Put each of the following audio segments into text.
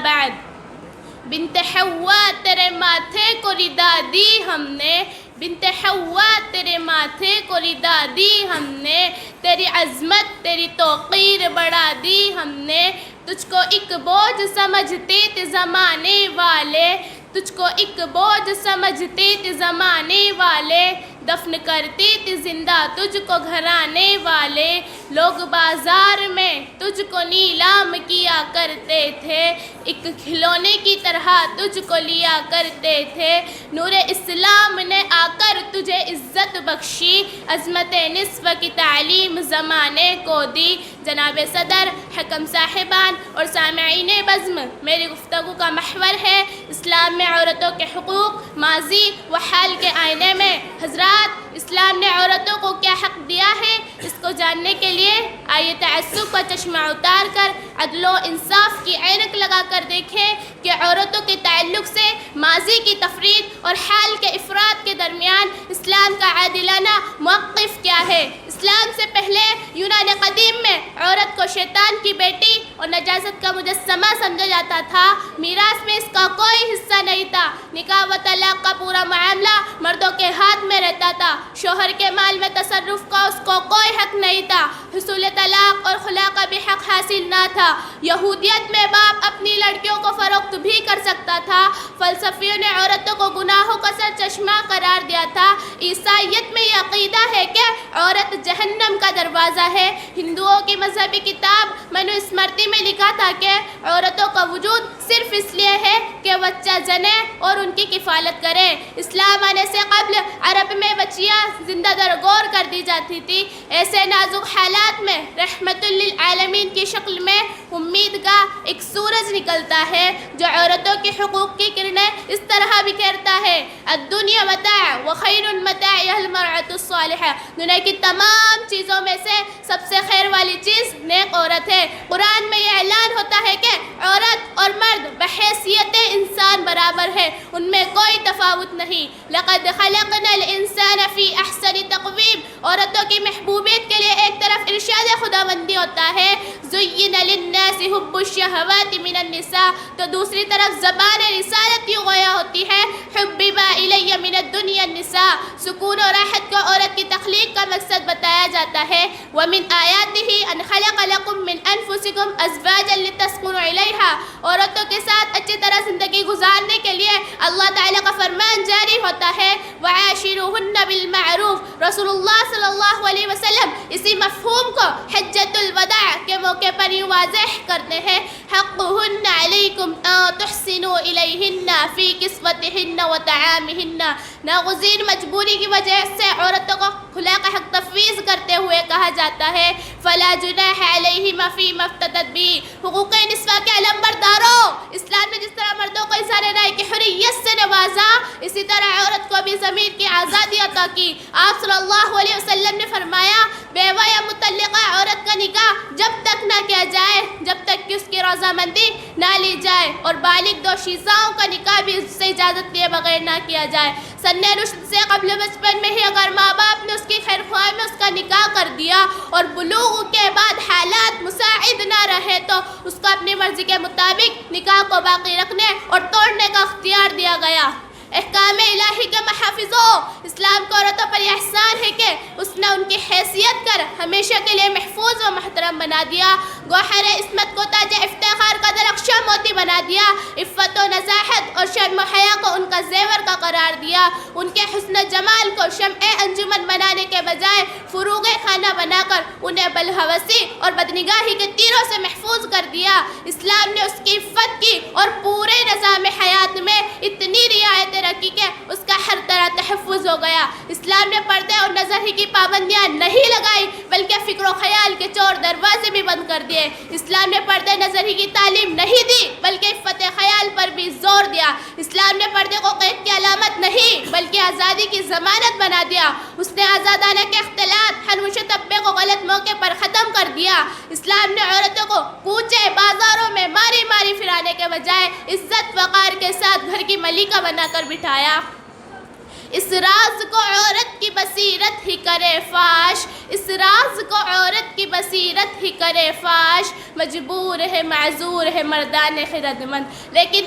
بعد بنت حوا تیرے ماتھے کو ردا دی ہم نے، بنت حوا تیرے ماتھے کو ردا دی ہم نے، تیری عظمت تیری توقیر بڑھا دی ہم نے، تجھ کو ایک بوجھ سمجھتے تھے زمانے والے، تجھ کو ایک بوجھ سمجھتے تھے زمانے والے، دفن کرتے تھے زندہ تجھ کو گھرانے والے، لوگ بازار میں تجھ کو نیلام کیا کرتے تھے، ایک کھلونے کی طرح تجھ کو لیا کرتے تھے، نور اسلام نے آ کر تجھے عزت بخشی، عظمت نصف کی تعلیم زمانے کو دی۔ جناب صدر، حکم صاحبان اور سامعین بزم، میری گفتگو کا محور ہے اسلام میں عورتوں کے حقوق، ماضی و حال کے آئینے میں۔ حضرات، اسلام نے عورتوں کو کیا حق دیا ہے، اس کو جاننے کے لیے آئیے تعصب کا چشمہ اتار کر عدل و انصاف کی عینک لگا کر دیکھیں کہ عورتوں کے تعلق سے ماضی کی تفرید اور حال کے افراد کے درمیان اسلام کا عادلانہ موقف کیا ہے۔ اسلام سے پہلے یونان قدیم میں عورت کو شیطان کی بیٹی اور نجاست کا مجسمہ سمجھا جاتا تھا، میراث میں اس کا کوئی حصہ نہیں تھا، نکاح و طلاق کا پورا معاملہ مردوں کے ہاتھ میں رہتا تھا، شوہر کے مال میں تصرف کا اس کو کوئی حق نہیں تھا، حصول طلاق اور خلا کا بھی حق حاصل نہ تھا۔ یہودیت میں باپ اپنی لڑکیوں کو فروخت بھی کر سکتا تھا، فلسفیوں نے عورتوں کو گناہوں کا سر چشمہ قرار دیا تھا، عیسائیت میں یہ عقیدہ ہے کہ عورت جہنم کا دروازہ ہے، ہندوؤں کی مذہبی کتاب منو اسمرتی میں لکھا تھا کہ عورتوں کا وجود صرف اس لیے ہے کہ بچہ جنے اور ان کی کفالت کرے۔ اسلام آنے سے قبل عرب میں بچیاں زندہ درگور کر دی جاتی تھی، ایسے نازک حالات میں رحمت للعالمین کی شکل میں امید کا ایک سورج نکلتا ہے جو عورتوں کے حقوق کی کرنیں اس طرح بکھیرتا ہے۔ الدنیا متاع وخیر المتاع المرأة الصالحہ، دنیا کی تمام چیزوں میں سے سب سے خیر والی چیز نیک عورت ہے۔ قرآن میں یہ اعلان ہوتا ہے کہ عورت اور مرد بحیثیت انسان برابر ہے، ان میں کوئی تفاوت نہیں۔ لقد خلقنا الانسان فی احسن تقویم، عورتوں کی محبوبیت کے لیے ایک طرف ارشاد خداوندی ہوتا ہے زین للناس حب الشہوات من النساء، تو دوسری طرف زبان رسالت یوں گویا ہوتی ہے حبب الی من الدنیا النساء، سکون و راحت کو عورت کی تخلیق کا مقصد بتایا جاتا ہے۔ ومن آیاتہ ان خلق لکم من انفسکم ازواجا لتسکنوا الیہا، عورتوں کے ساتھ اچھی طرح زندگی گزارنے کے لیے اللہ تعالیٰ کا فرمان جاری ہوتا ہے وعاشروہن بالمعروف۔ رسول اللہ صلی اللہ علیہ وسلم اسی مفہوم کو حجۃ الوداع کے موقع پر یوں واضح کرتے ہیں حقہن علیکم ان تحسنوا الیہن فی کسوتہن وطعامہن، ناگزیر مجبوری کی وجہ سے عورتوں کو خلا کا حق تفویض کرتے ہوئے کہا جاتا ہے فلا جناح علیہما فیما افتدت بہ، حقوق نسواں کے علمبرداروں، اسلام نے جس طرح مردوں کو اظہار رائے کی حریت سے نوازا، اسی طرح عورت کو بھی ضمیر کی آزادی عطا کی۔ آپ صلی اللہ علیہ وسلم نے فرمایا بیوہ یا مطلقہ عورت کا نکاح جب تک نہ کیا جائے جب تک کہ اس کی رضامندی نہ لی جائے، اور بالغ دو شیزاؤں کا نکاح بھی اس سے اجازت لیے بغیر نہ کیا جائے۔ سن رشد سے قبل بچپن میں ہی اگر ماں باپ نے اس کی خیر خواہی میں اس کا نکاح کر دیا اور بلوغ کے بعد حالات مساعد نہ رہے تو اس کو اپنی مرضی کے مطابق نکاح کو باقی رکھنے اور توڑنے کا اختیار دیا گیا۔ احکام الہی کے محافظوں، اسلام کو عورتوں پر یہ احسان ہے کہ اس نے ان کی حیثیت کر ہمیشہ کے لیے محفوظ و محترم بنا دیا، گوہر عصمت کو تاج افتخار کا درخشاں موتی بنا دیا، عفت و نزاہت اور شرم و حیا کو ان کا زیور کا قرار دیا، ان کے حسن جمال کو شمع انجمن بنانے کے بجائے فروغ خانہ بنا کر انہیں بالہوسی اور بدنگاہی کے تیروں سے محفوظ کر دیا۔ اسلام نے اس کی عفت کی اور پورے نظام حیات میں اتنی رعایت رکھی کہ اس کا ہر طرح تحفظ ہو گیا۔ اسلام نے پردے اور نظر ہی کی پابندیاں نہیں لگائی بلکہ فکر و خیال کے چور دروازے بھی بند کر دیے۔ اسلام نے پردے نظر ہی کی تعلیم نہیں دی بلکہ عفت خیال پر بھی زور دیا۔ اسلام نے پردے کو قید کی علامت نہیں بلکہ آزادی کی ضمانت بنا دیا۔ اس نے آزادانہ کے اختلاط ہنوش طبے کو غلط موقع پر ختم کر دیا۔ اسلام نے عورتوں کو کوچے بازاروں میں ماری ماری پھرانے کے بجائے عزت وقار کے ساتھ گھر کی ملکہ بنا کر بٹھایا۔ اس راز کو عورت کی بصیرت ہی کرے فاش، اس راز کو عورت کی بصیرت ہی کرے فاش، مجبور ہے معذور ہے مردان خردمند۔ لیکن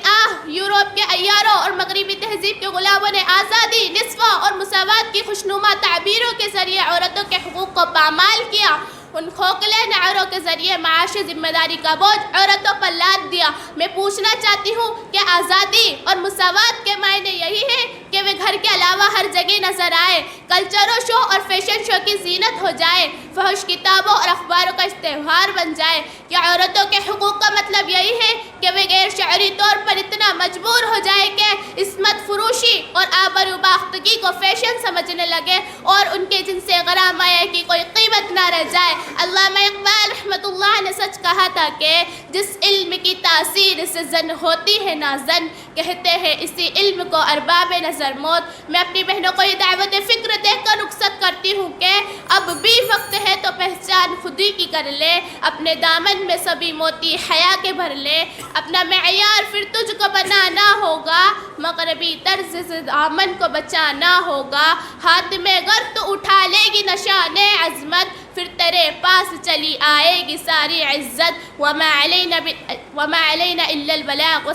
یورپ کے عیاروں اور مغربی تہذیب کے غلاموں نے آزادی، نصف اور مساوات کی خوشنما تعبیروں کے ذریعے عورتوں کے حقوق کو پامال کیا۔ ان کھوکھلے نعروں کے ذریعے معاشی ذمہ داری کا بوجھ عورتوں پر لاد دیا۔ میں پوچھنا چاہتی ہوں کہ آزادی اور مساوات کے معنی یہی ہے کہ وہ گھر کے علاوہ ہر جگہ نظر آئے، کلچروں شو اور فیشن شو کی زینت ہو جائے، فحش کتابوں اور اخباروں کا اشتہار بن جائے؟ کیا عورتوں کے حقوق کا مطلب یہی ہے کہ وہ غیر شعوری طور پر اتنا مجبور ہو جائے کہ عصمت فروشی اور آبرو باختگی کو فیشن سمجھنے لگے اور ان کے جن سے غرامایہ کی کوئی قیمت نہ رہ جائے؟ علامہ اقبال رحمۃ اللہ نے سچ کہا تھا کہ جس علم کی تاثیر سے زن ہوتی ہے نازن، کہتے ہیں اسی علم کو ارباب نظر موت۔ میں اپنی بہنوں کو یہ دعوت فکر دے کر رخصت کرتی ہوں کہ اب بھی وقت ہے تو پہچان خودی کی کر لے، اپنے دامن میں سبھی موتی حیا کے بھر لے، اپنا معیار پھر تجھ کو بنانا ہوگا، مغربی طرز سے دامن کو بچانا ہوگا، ہاتھ میں گر تو اٹھا لے گی نشان عظمت، پھر تیرے پاس چلی آئے گی ساری عزت۔ وما علینا الا البلاغ۔